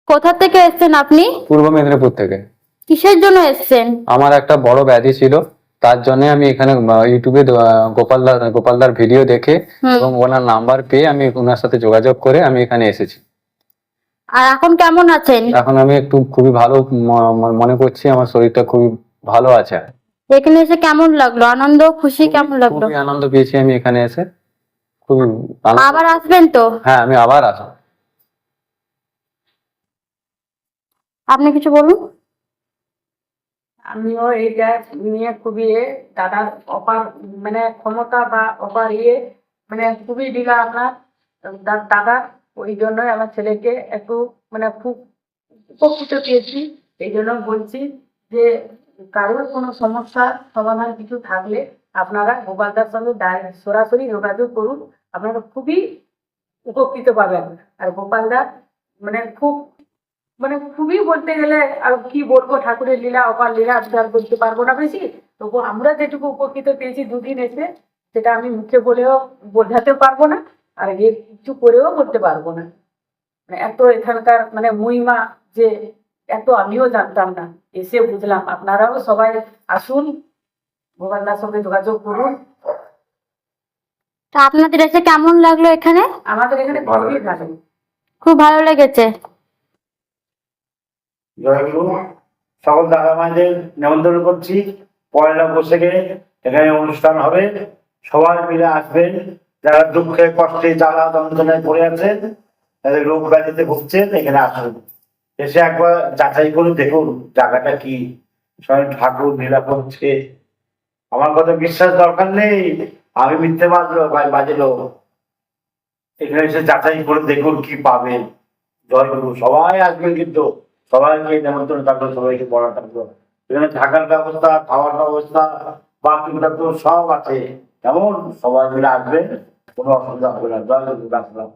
কোথা থেকে এসেছেন আপনি? পূর্ব মেদিনীপুর থেকে। কিসের জন্য এসেছেন? আমার একটা বড় ব্যাধি ছিল, তার জন্য আমি এখানে ইউটিউবে গোপালদার ভিডিও দেখে এবং ওনার নাম্বার পেয়ে আমি ওনার সাথে যোগাযোগ করে আমি এখানে এসেছি। আর এখন কেমন আছেন? এখন আমি একটু খুবই ভালো মনে করছি, আমার শরীরটা খুবই ভালো আছে। এখানে এসে কেমন লাগলো? আনন্দ খুশি কেমন লাগলো? খুবই আনন্দ পেয়েছি আমি এখানে এসে, খুবই আবার আসবেন তো? হ্যাঁ, আমি আবার আসবো। আপনি কিছু বলুন। আমিও এইটা নিয়ে খুবই দাদার অপার মানে ক্ষমতা বা অপার মানে খুবই দিলা আপনার দাদা। ওই জন্যই আমার ছেলেকে একটু মানে খুব উপকৃত পেয়েছি। এই জন্য বলছি যে কারোর কোনো সমস্যার সমাধান কিছু থাকলে আপনারা গোপালদার সঙ্গে সরাসরি যোগাযোগ করুন, আপনারা খুবই উপকৃত পাবেন। আর গোপালদা মানে খুবই বলতে গেলে আর কি বলবো, ঠাকুরের লীলা অপার লীলা আমি আর বলতে পারবো না বেশি। তবু আমরা যেটুকু উপকৃত পেয়েছি দুদিন এসে, সেটা আমি মুখে বলেও বোঝাতে পারবো না, আর কিছু করেও বলতে পারবো না। মানে এত এখানকার মানে মহিমা যে এত আমিও জানতাম না, এসে বুঝলাম। আপনারাও সবাই আসুন, গোপালদার সঙ্গে যোগাযোগ করুন। তা আপনাদের এসে কেমন লাগলো এখানে? আমাদের এখানে খুবই ভালো। খুব ভালো লেগেছে। জয়গুরু। সকল দাদা মায়েদের নিমন্ত্রণ করছি, 1 বৈশাখে এখানে অনুষ্ঠান হবে। সবাই মিলে আসবেন, যারা দুঃখে কষ্টে জ্বালা যন্ত্রণায় পড়ে আছেন, তাদের রোগ ব্যাধিতে ভুগছেন, এখানে আসুন। এসে একবার যাচাই করে দেখুন জায়গাটা কি, স্বয়ং ঠাকুর লীলা করছে। আমার কথা বিশ্বাস দরকার নেই, আমি মিথ্যে বাজলো। এখানে এসে যাচাই করে দেখুন কি পাবেন। জয়গুরু। সবাই আসবেন কিন্তু, সবাইকে নিমন্ত্রণ থাকলো, সবাইকে বলা থাকলো। এখানে থাকার ব্যবস্থা, খাওয়ার ব্যবস্থা, বাকি তো সব আছে। কেমন সবাই মিলে আসবেন, কোনো অসুবিধা হবে না। জয়গুরু। রাখলাম।